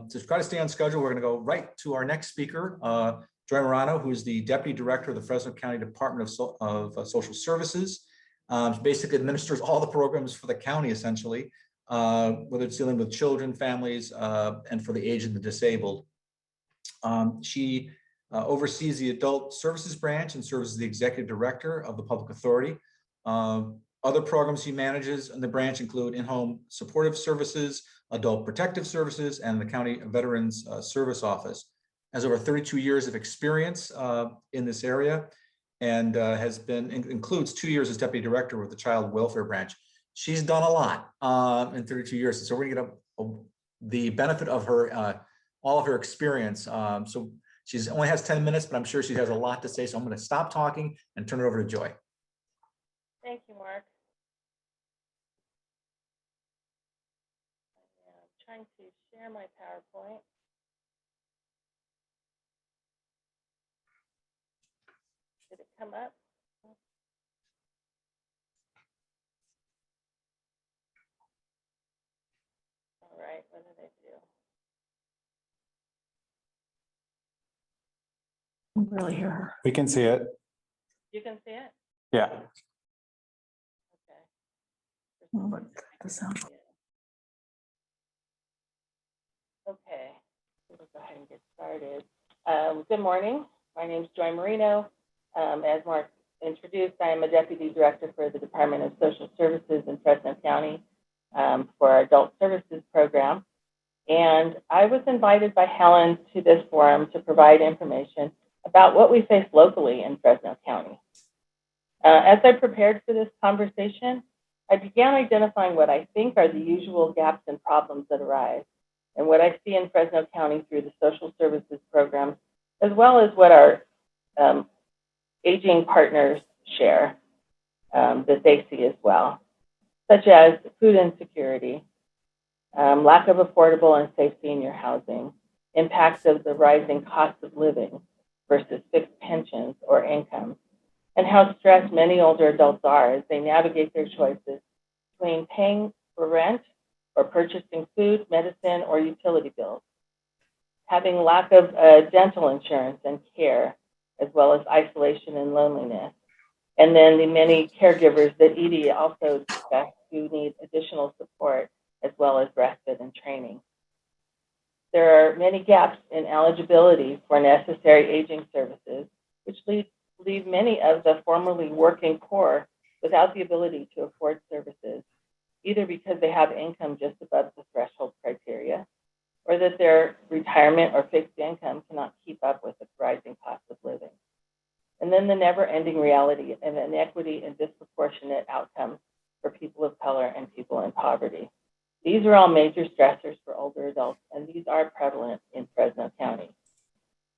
To try to stay on schedule, we're going to go right to our next speaker, Joy Marano, who is the Deputy Director of the Fresno County Department of Social Services. She basically administers all the programs for the county, essentially, whether it's dealing with children, families, and for the aged and the disabled. She oversees the Adult Services Branch and serves as the Executive Director of the Public Authority. Other programs she manages in the branch include in-home supportive services, adult protective services, and the County Veterans Service Office. Has over 32 years of experience in this area, and includes 2 years as Deputy Director with the Child Welfare Branch. She's done a lot in 32 years, so we're going to get the benefit of her all of her experience. So she only has 10 minutes, but I'm sure she has a lot to say. So I'm going to stop talking and turn it over to Joy. Thank you, Mark. I'm trying to share my PowerPoint. Did it come up? All right, what did I do? Really hear her. We can see it. You can see it? Yeah. Okay. Oh, but the sound. Okay, we'll go ahead and get started. Good morning. My name is Joy Marino. As Mark introduced, I am a Deputy Director for the Department of Social Services in Fresno County for our Adult Services Program. And I was invited by Helen to this forum to provide information about what we face locally in Fresno County. As I prepared for this conversation, I began identifying what I think are the usual gaps and problems that arise, and what I see in Fresno County through the social services programs, as well as what our aging partners share that they see as well, such as food insecurity, lack of affordable and safe senior housing, impacts of the rising cost of living versus fixed pensions or incomes, and how stressed many older adults are as they navigate their choices between paying for rent or purchasing food, medicine, or utility bills, having lack of dental insurance and care, as well as isolation and loneliness, and then the many caregivers that Edie also discussed who need additional support, as well as respite and training. There are many gaps in eligibility for necessary aging services, which leave many of the formerly working poor without the ability to afford services, either because they have income just above the threshold criteria, or that their retirement or fixed income cannot keep up with the rising cost of living. And then the never-ending reality of inequity and disproportionate outcomes for people of color and people in poverty. These are all major stressors for older adults, and these are prevalent in Fresno County.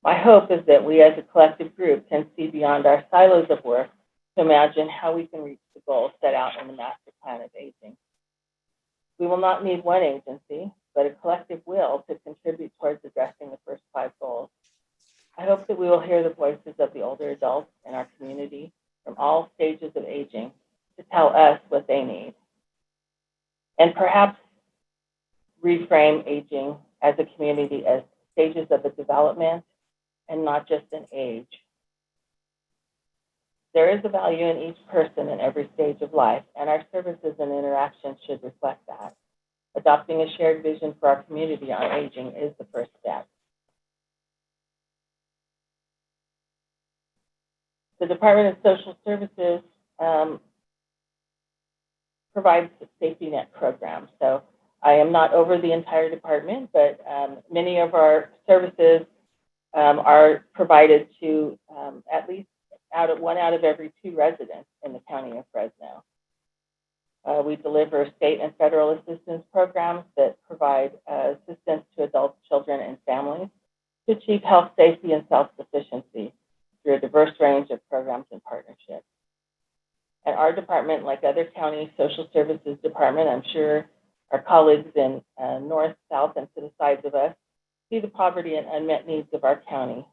My hope is that we as a collective group can see beyond our silos of work to imagine how we can reach the goals set out in the Master Plan of Aging. We will not need one agency, but a collective will to contribute towards addressing the first 5 goals. I hope that we will hear the voices of the older adults in our community from all stages of aging to tell us what they need. And perhaps reframe aging as a community as stages of a development and not just an age. There is a value in each person in every stage of life, and our services and interactions should reflect that. Adopting a shared vision for our community on aging is the first step. The Department of Social Services provides safety net programs. So I am not over the entire department, but many of our services are provided to at least one out of every 2 residents in the county of Fresno. We deliver state and federal assistance programs that provide assistance to adults, children, and families to achieve health, safety, and self-sufficiency through a diverse range of programs and partnerships. And our department, like other county social services department, I'm sure our colleagues in north, south, and to the sides of us see the poverty and unmet needs of our county.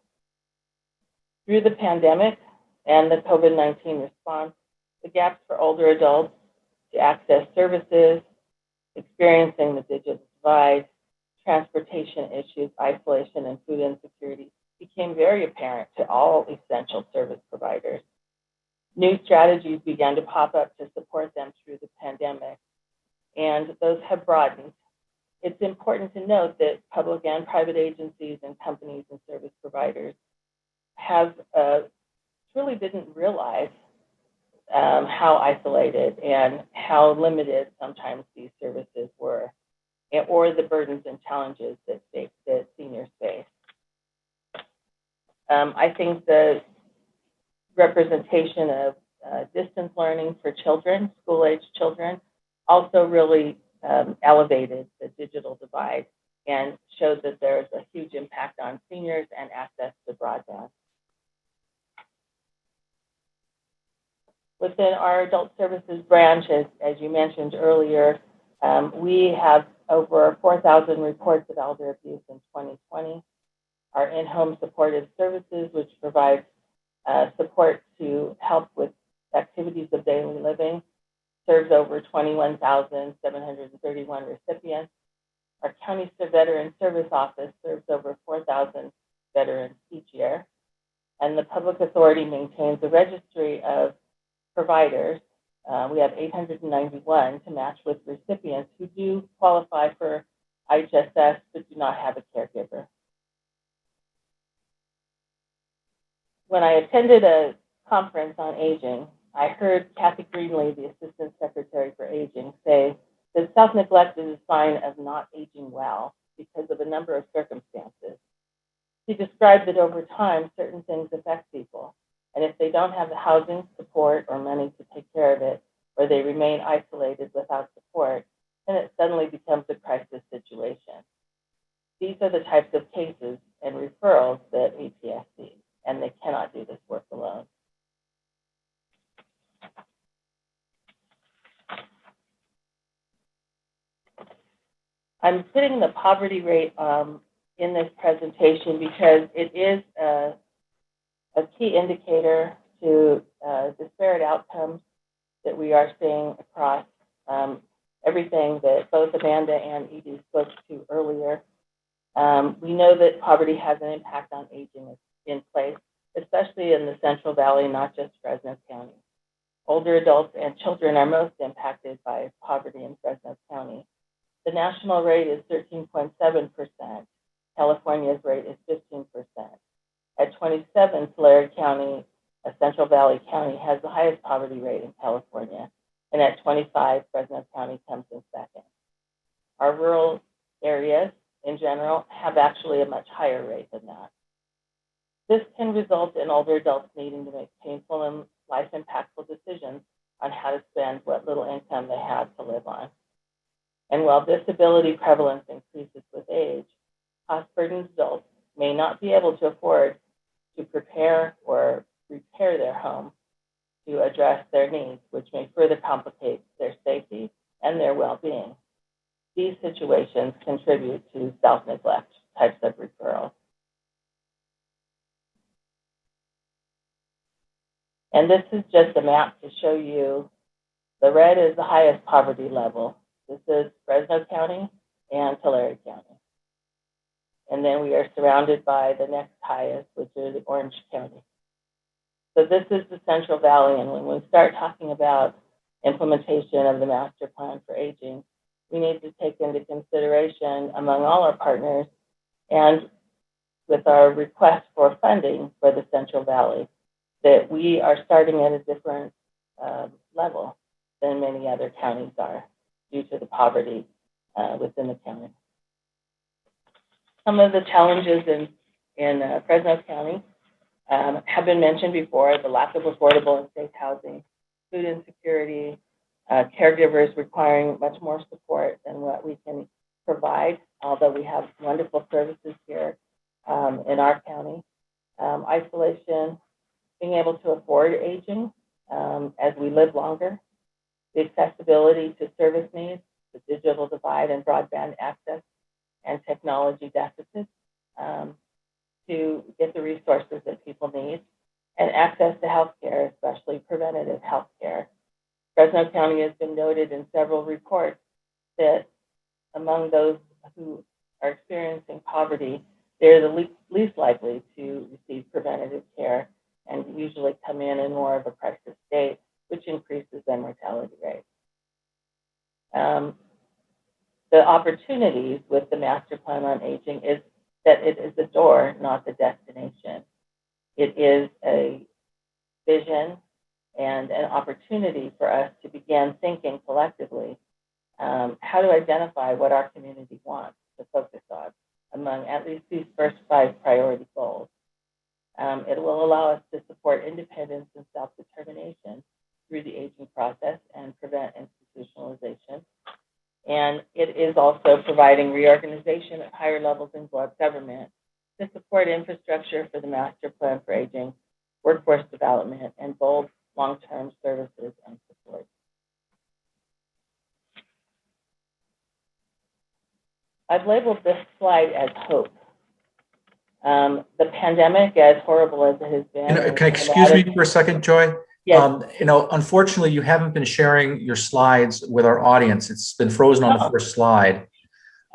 Through the pandemic and the COVID-19 response, the gaps for older adults to access services, experiencing the digital divide, transportation issues, isolation, and food insecurity became very apparent to all essential service providers. New strategies began to pop up to support them through the pandemic, and those have broadened. It's important to note that public and private agencies and companies and service providers have truly didn't realize how isolated and how limited sometimes these services were, or the burdens and challenges that seniors face. I think the representation of distance learning for children, school-age children, also really elevated the digital divide and showed that there's a huge impact on seniors and access to broadband. Within our adult services branch, as you mentioned earlier, we have over 4,000 reports of elder abuse in 2020. Our in-home supportive services, which provides support to help with activities of daily living, serves over 21,731 recipients. Our county veteran service office serves over 4,000 veterans each year. And the public authority maintains a registry of providers. We have 891 to match with recipients who do qualify for IHSS but do not have a caregiver. When I attended a conference on aging, I heard Kathy Greenlee, the Assistant Secretary for Aging, say that self-neglect is a sign of not aging well because of a number of circumstances. She described that over time, certain things affect people, and if they don't have the housing, support, or money to take care of it, or they remain isolated without support, then it suddenly becomes a crisis situation. These are the types of cases and referrals that APS sees, and they cannot do this work alone. I'm putting the poverty rate in this presentation because it is a key indicator to disparate outcomes that we are seeing across everything that both Amanda and Edie spoke to earlier. We know that poverty has an impact on aging in place, especially in the Central Valley, not just Fresno County. Older adults and children are most impacted by poverty in Fresno County. The national rate is 13.7%. California's rate is 15%. At 27, Tulare County, a Central Valley county, has the highest poverty rate in California. And at 25, Fresno County comes in second. Our rural areas, in general, have actually a much higher rate than that. This can result in older adults needing to make painful and life-impactful decisions on how to spend what little income they have to live on. And while disability prevalence increases with age, cost-burdened adults may not be able to afford to prepare or repair their home to address their needs, which may further complicate their safety and their well-being. These situations contribute to self-neglect types of referrals. And this is just a map to show you the red is the highest poverty level. This is Fresno County and Tulare County. And then we are surrounded by the next highest, which is Orange County. So this is the Central Valley, and when we start talking about implementation of the Master Plan for Aging, we need to take into consideration among all our partners and with our request for funding for the Central Valley, that we are starting at a different level than many other counties are due to the poverty within the county. Some of the challenges in Fresno County have been mentioned before: the lack of affordable and safe housing, food insecurity, caregivers requiring much more support than what we can provide, although we have wonderful services here in our county, isolation, being able to afford aging as we live longer, the accessibility to service needs, the digital divide and broadband access, and technology deficits to get the resources that people need, and access to health care, especially preventative health care. Fresno County has been noted in several reports that among those who are experiencing poverty, they're the least likely to receive preventative care and usually come in more of a crisis state, which increases their mortality rate. The opportunities with the Master Plan on Aging is that it is the door, not the destination. It is a vision and an opportunity for us to begin thinking collectively how to identify what our community wants to focus on among at least these first 5 priority goals. It will allow us to support independence and self-determination through the aging process and prevent institutionalization. And it is also providing reorganization at higher levels in government to support infrastructure for the Master Plan for Aging, workforce development, and bold long-term services and support. I've labeled this slide as hope. The pandemic, as horrible as it has been. Can I excuse me for a second, Joy? Yes. Unfortunately, you haven't been sharing your slides with our audience. It's been frozen on the first slide.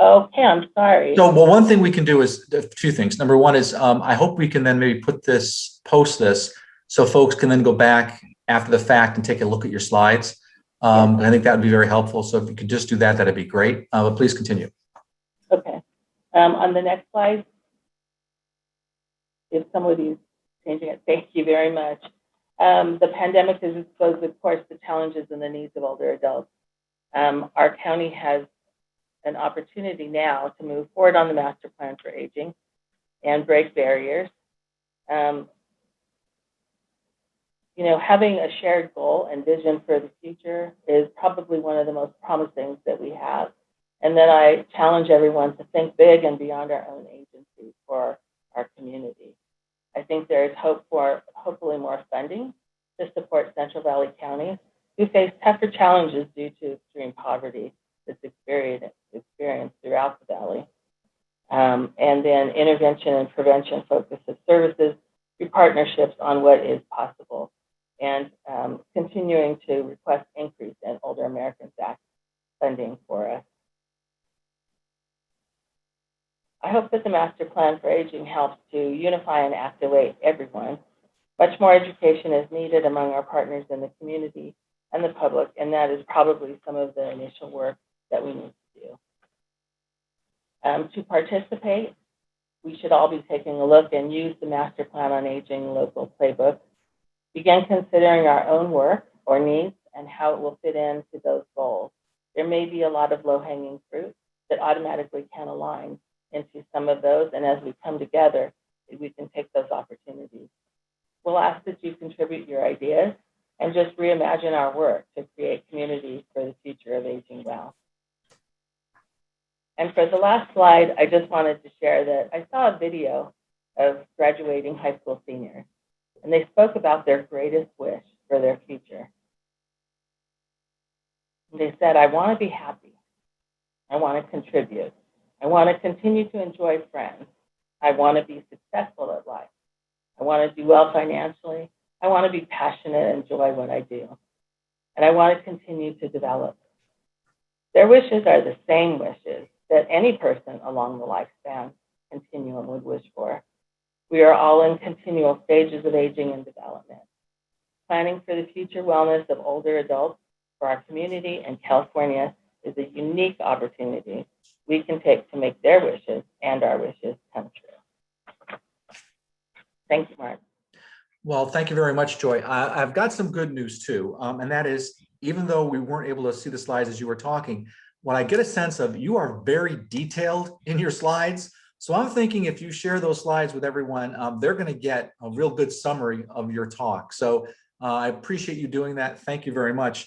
Okay, I'm sorry. So, well, one thing we can do is 2 things. Number one is I hope we can then maybe post this so folks can then go back after the fact and take a look at your slides. I think that would be very helpful. So if you could just do that, that'd be great. But please continue. Okay. On the next slide, if somebody's changing it, thank you very much. The pandemic has exposed, of course, the challenges and the needs of older adults. Our county has an opportunity now to move forward on the Master Plan for Aging and break barriers. Having a shared goal and vision for the future is probably one of the most promising that we have. And then I challenge everyone to think big and beyond our own agency for our community. I think there is hope for hopefully more funding to support Central Valley counties who face tougher challenges due to extreme poverty that's experienced throughout the valley. And then intervention and prevention focus of services through partnerships on what is possible, and continuing to request increase in Older Americans Act funding for us. I hope that the Master Plan for Aging helps to unify and activate everyone. Much more education is needed among our partners in the community and the public, and that is probably some of the initial work that we need to do. To participate, we should all be taking a look and use the Master Plan on Aging local playbook. Begin considering our own work or needs and how it will fit into those goals. There may be a lot of low-hanging fruit that automatically can align into some of those, and as we come together, we can take those opportunities. We'll ask that you contribute your ideas and just reimagine our work to create communities for the future of aging well. And for the last slide, I just wanted to share that I saw a video of graduating high school seniors, and they spoke about their greatest wish for their future. And they said, I want to be happy. I want to contribute. I want to continue to enjoy friends. I want to be successful at life. I want to do well financially. I want to be passionate and enjoy what I do. And I want to continue to develop. Their wishes are the same wishes that any person along the lifespan continuum would wish for. We are all in continual stages of aging and development. Planning for the future wellness of older adults for our community and California is a unique opportunity we can take to make their wishes and our wishes come true. Thank you, Mark. Well, thank you very much, Joy. I've got some good news too, and that is, even though we weren't able to see the slides as you were talking, what I get a sense of, you are very detailed in your slides. So I'm thinking if you share those slides with everyone, they're going to get a real good summary of your talk. So I appreciate you doing that. Thank you very much.